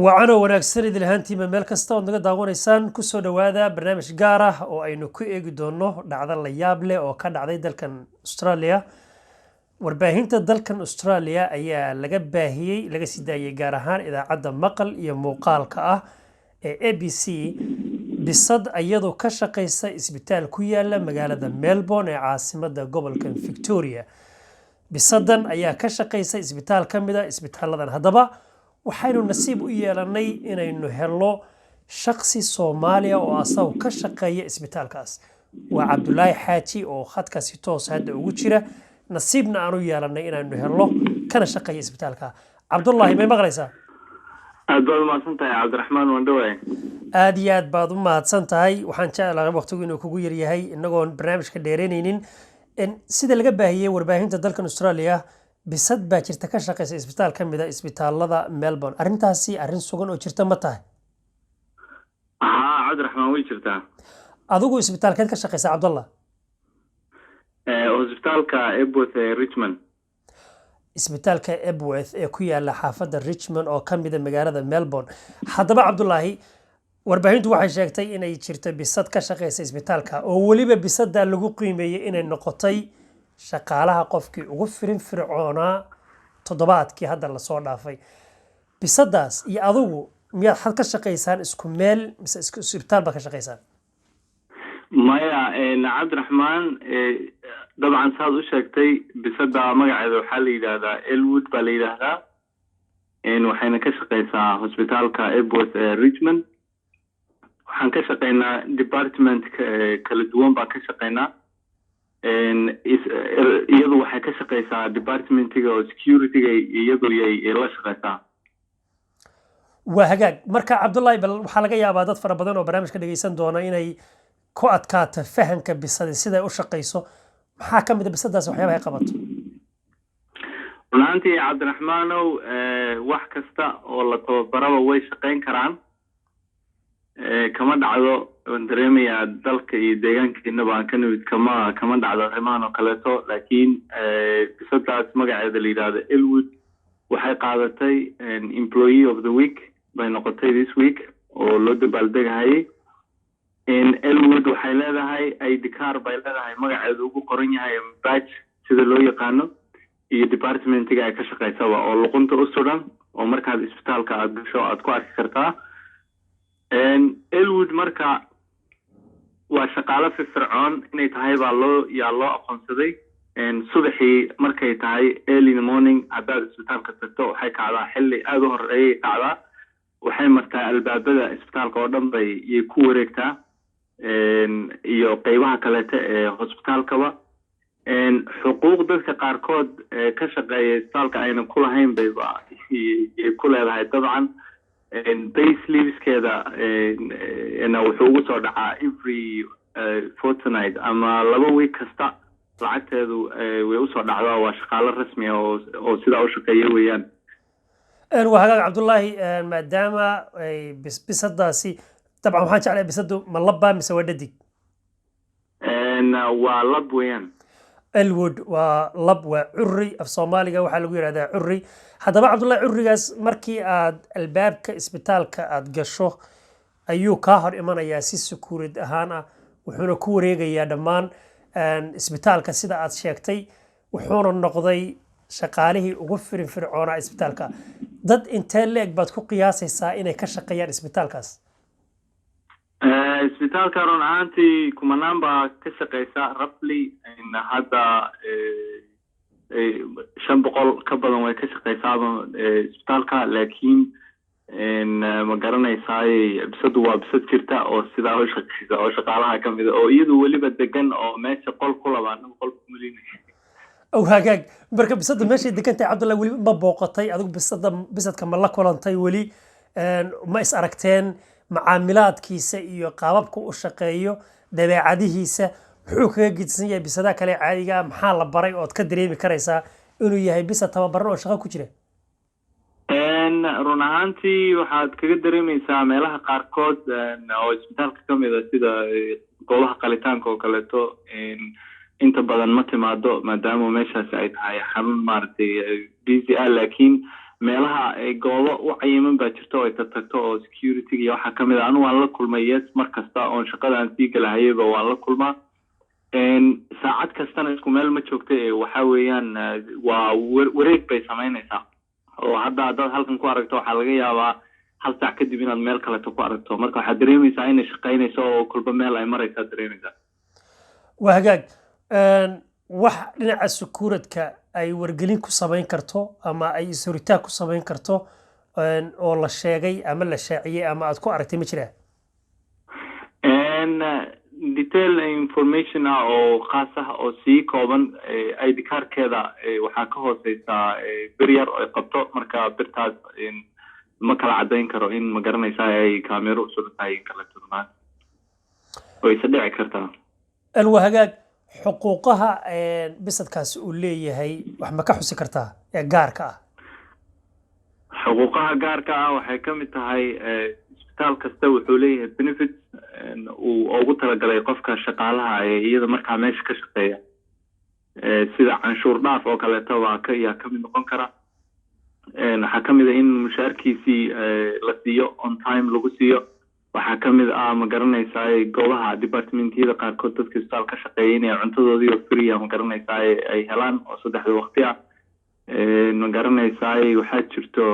وعنا wanaagsan idil ahaantiima meel kasta oo naga daawanaysaan ku soo dhawaada barnaamij gaar ah oo aynu ku eegi doono dhacdo la yaab leh oo ka dhacday dalkan Australia. Warbaahinta dalkan Australia ayaa laga baahiyay laga sii daayay gaar ahaan idaacadda maqal iyo muuqaalka ah ee ABC bisad iyadoo ka shaqeysa isbitaal ku yaala magaalada Melbourne ee caasimadda gobolka Victoria. bisadan ayaa ka shaqeysa isbitaal ka mid ah isbitaaladan haddaba waxaynu nasiib u yeelanay inaynu helno shakhsi Soomaaliya oo asagu ka shaqeeya isbitaalkaas waa Cabdullaahi Xaaji oo khadka si toos hadda ugu jira nasiibna aanu yeelanay inaynu helno kana shaqeeya isbitaalka Cabdullaahi may maqlaysaa aad baad u mahadsantahay Cabdiraxmaan Wandhawe aad iyo aad baad u mahadsantahay waxaan jeclahay waqtigu inuu kugu yar yahay inagoon barnaamijka dheereynaynin sida laga baahiyay warbaahinta dalkan Australia bisad baa jirta ka shaqeysa isbitaal ka mid ah isbitaalada Melbourne arintaasi arin sugan oo jirta ma tahay Cabdiraxmaan way jirtaa adigu isbitaalkeed ka shaqeysa Cabdullah isbitaalka Epworth ee Richmond isbitaalka Epworth ee ku yaala xaafadda Richmond oo ka mid ah magaalada Melbourne haddaba Cabdullaahi warbaahintu waxay sheegtay inay jirto bisad ka shaqeysa isbitaalka oo waliba bisada lagu qiimeeyay inay noqotay shaqaalaha qofkii ugu fircoonaa toddobaadkii hadda la soo dhaafay bisadaas iyo adigu miyaad xad ka shaqeysaan isku meel mise isku isbitaal ba ka shaqeysaan maya Cabdiraxmaan dabcan saad u sheegtay bisada magaceeda waxaa la yiraahdaa Elwood baa la yiraahdaa waxayna ka shaqeysaa hospitaalka Epworth ee Richmond waxaan ka shaqeynaa department kala duwan baa ka shaqeynaa iyadu waxay ka shaqeysaa departmentiga oo securityga iyadu ay la shaqeysaa waa hagaag marka Cabdullaahi bal waxaa laga yaabaa dad fara badan oo barnaamijka dhageysan doona inay ku adkaato fahanka bisada sida ay u shaqeyso maxaa ka mid ah bisadaas waxyaabaha ay qabato runtii Cabdiraxmaanow wax kasta oo la tababaraba way shaqeyn karaan kama dhacdo dareemaya dalka iyo deegaankeena baan ka nimid kama dhacdo arrimahan oo kaleeto laakiin bisadaas magaceeda la yiraahdo Elwood waxay qaadatay employee of the week bay noqotay this week oo loo dabaaldegayay Elwood waxay leedahay ID card bay leedahay magaceedu ugu qoran yahay badge sida loo yaqaano iyo departmentiga ay ka shaqeysaba oo luqunta u suran oo markaad isbitaalka aad gasho aad ku arki kartaa Elwood marka waa shaqaale fircoon inay tahay baa loo aqoonsaday subaxii markay tahay early in the morning haddaad isbitaalka tagto waxay kacdaa xilli aad u horeeyay kacdaa waxay martaa albaabada isbitaalka oo dhan bay ku wareegtaa iyo qaybaha kaleeta ee hospitaalkaba xuquuq dadka qaarkood ka shaqeeya isbitaalka ayna ku lahayn bay ku leedahay dabcan base leaveskeeda wuxuu ugu soo dhacaa every fortnight ama laba week kasta lacagteedu way u soo dhacdaa waa shaqaale rasmi ah oo sidaa u shaqeeya weeyaan waa hagaag Cabdullaahi maadaama bisadaasi dabcan waxaan jeclahay bisadu ma laba mise waa dhadig waa lab weeyaan Elwood waa lab waa curri af Soomaaliga waxaa lagu yiraahdaa curri haddaba Cabdullaahi currigaas markii aad albaabka isbitaalka aad gasho ayuu ka hor imanayaa si security ahaan ah wuxuuna ku wareegayaa dhammaan isbitaalka sida aad sheegtay wuxuuna noqday shaqaalihii ugu fircoonaa isbitaalka dad intee leeg baad ku qiyaasaysaa inay ka shaqeeyaan isbitaalkaas isbitaalka run ahaantii kumanaan baa ka shaqeysa roughly hadda 500 ka badan way ka shaqeysaaba isbitaalka laakiin ma garanaysaay bisadu waa bisad jirta oo sidaa u shaqeysa oo shaqaalaha ka mid ah oo iyadu weliba degan oo meesha qol ku labaan qol ku mulinay oo hagaag marka bisadu meesha degantay Cabdullaahi weli ma booqatay adigu bisadka ma la kulantay weli ma is aragteen macaamilaadkiisa iyo qaababka u shaqeeyo dabeecadihiisa wuxuu kaga gidsan yahay bisada kale caadiga maxaa la baray oo ka dareemi karaysaa inuu yahay bisad tababaran oo shaqo ku jira run ahaantii waxaad kaga dareemaysaa meelaha qaarkood oo isbitaalka ka mid ah sida goobaha qalitaanka oo kaleeto inta badan ma timaado maadaama meeshaasi ay tahay xarun maaragtay busy ah laakiin meelaha ay goobo u cayiman baa jirto oo ay tagto oo security iyo waxa kamid ah anu waan la kulmay yes markasta oo shaqada aan sii galahayba waan la kulmaa saacad kastana isku meel ma joogto waxa weeyaan waa wareeg bay sameynaysaa oo hadda dad halkan ku aragto waxa laga yaabaa hal saac kadib inaad meel kale ku aragto marka waxa dareemaysaa inay shaqeynayso oo kulba meel ay maraysaa dareemaysaa waa hagaag wax dhinaca security ay wargelin ku sameyn karto ama ay isuritaa ku sameyn karto oo la sheegay ama la shaaciyay ama aad ku aragtay ma jiraa detail information oo khaas ah oo sii kooban ID card-keeda waxaa ka hooseysa bir yar oo qabto marka birtaas ma kala cadeyn karo in ma garanaysaa ay kaamiro soo tahay kala turmaan oo isa dhici kartaa waa hagaag xuquuqaha bisadkaas uu leeyahay wax ma ka xusi kartaa ee gaarka ah xuquuqaha gaarka ah waxay ka mid tahay isbitaal kasta wuxuu leeyahay benefits uu ugu talagalay qofka shaqaalaha iyada markaa meesha ka shaqeeya sida canshuur dhaaf oo kaleeto waa ka mid noqon kara waxaa ka mid ah in mushaarkiisii la siiyo on time lagu siiyo waxaa ka mid ah ma garanaysaa goobaha departmentyada qaarkood dadka isbitaal ka shaqeeya inay cuntadoodii oo free ma garanaysaa ay helaan oo 3 waqti ah ma garanaysaa waxaa jirto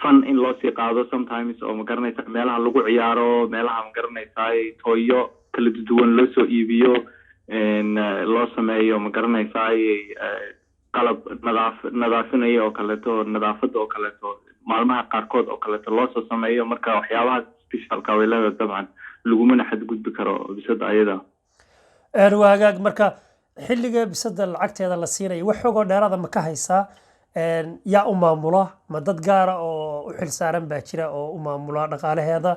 fun in loo sii qaado sometimes oo ma garanaysaa meelaha lagu ciyaaro meelaha ma garanaysaa tooyo kala duwan loo soo iibiyo loo sameeyo ma garanaysaa qalab nadaafinayo oo kaleeto nadaafada oo kaleeto maalmaha qaarkood oo kaleeto loo soo sameeyo marka waxyaabaha specialka weelada dabcan laguma xadgudbi karo bisada ayada waa hagaag marka xilliga bisada lacagteeda la siinayo wax xoog oo dheeraad ma ka haysaa yaa u maamula ma dad gaar ah oo u xilsaaran baa jira oo u maamula dhaqaalaheeda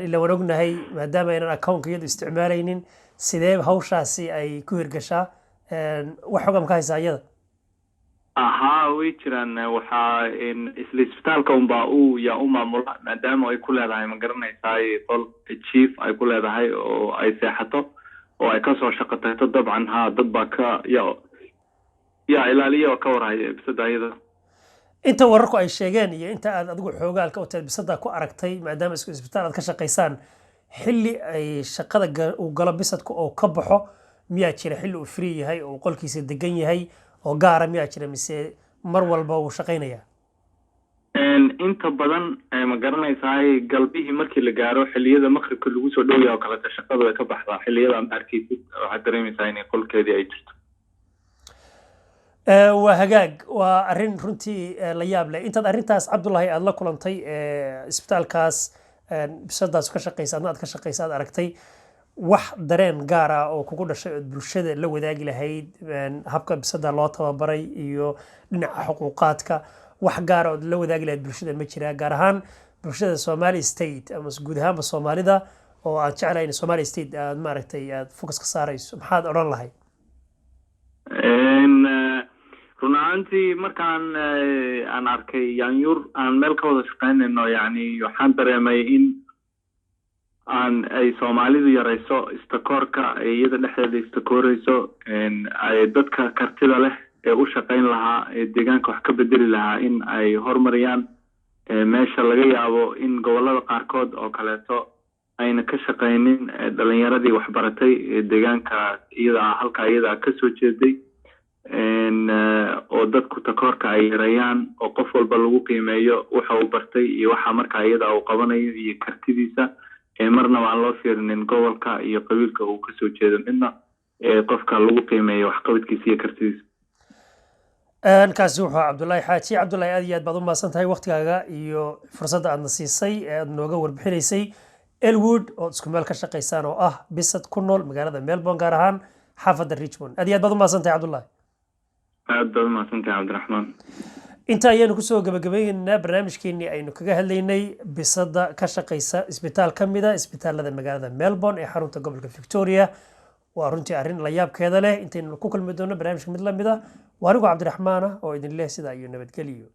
ila waan ognahay maadaama aynan account-keedu isticmaalaynin sidee hawshaasi ay ku hirgashaa wax xoog ma ka haysaa iyada way jiraan waxaa isla isbitaalka unbaa yaa u maamula maadaama ay ku leedahay ma garanaysaa qol chief ay ku leedahay oo ay seexato oo ay kasoo shaqo tagto dabcan dad baa ka yaa ilaaliya oo ka warhaya bisada iyada inta wararku ay sheegeen iyo inta aad adigu xoogaalka u tahay bisada ku aragtay maadaama isku isbitaal aad ka shaqaysaan xilli ay shaqada uu galo bisadku oo ka baxo miyaa jira xilli uu free yahay oo qolkiisa degan yahay oo gaara miyaa jira mise mar walba uu shaqaynayaa inta badan ma garanaysaa galbihii markii la gaaro xilliyada maqribka lagu soo dhowyaa oo kaleeto shaqadu way ka baxdaa xilliyada ama arkaysid waxaad dareemaysaa inay qolkeedii ay jirto waa hagaag waa arrin runtii la yaab leh intaad arrintaas cabdullaahi aad la kulantay isbitaalkaas bisadaas ka shaqaysa adna aad ka shaqaysa aad aragtay wax dareen gaar ah oo kugu dhashay oo bulshada la wadaagi lahayd habka bisada loo tababaray iyo dhinaca xuquuqaadka wax gaar ah oo la wadaagi lahayd bulshada ma jira gaar ahaan bulshada Somali State ama guud ahaanba Soomaalida oo aan jeclahay in Somali State aad maaragtay aad focus ka saarayso maxaad oran lahayd runtii markaan aan arkay yaanyur aan meel ka wada shaqeynayno yani waxaan dareemay in ay Soomaalidu yarayso istakoorka iyada dhexdeeda istakoorayso ay dadka kartida leh ee u shaqeyn lahaa ee deegaanka wax ka bedeli lahaa in ay horumariyaan meesha laga yaabo in gobolada qaarkood oo kaleeto ayna ka shaqeynin dhalinyaradii wax baratay ee deegaanka iyada halka iyada ka soo jeeday oo dadku takoorka ay yareeyaan oo qof walba lagu qiimeeyo waxa uu bartay iyo waxa marka iyada uu qabanayo iyo kartidiisa marna waan loo fiirinin gobolka iyo qabiilka uu ka soo jeedo midna qofka lagu qiimeeyo wax qabadkiisa iyo kartidiisa kaasi wuxuu Cabdullaahi Xaaji Cabdullaahi aad iyo aad baad u maasantahay waqtigaaga iyo fursadda aadna siisay ee aad nooga warbixinaysay Elwood oo isku meel ka shaqaysaan oo ah bisad ku nool magaalada Melbourne gaar ahaan xaafadda Richmond aad iyo aad baad u maasantahay Cabdullaahi aad baad u maasantahay Cabdiraxmaan inta ayaynu ku soo gabagabeynaa barnaamijkeennii aynu kaga hadlaynay bisada ka shaqaysa isbitaal ka mid ah isbitaalada magaalada Melbourne ee xarunta gobolka Victoria waa runtii arrin la yaabkeeda leh intaynu ku kulmi doono barnaamijka mid la mid ah waa anigu Cabdiraxmaan oo idin leh sida iyo nabadgelyo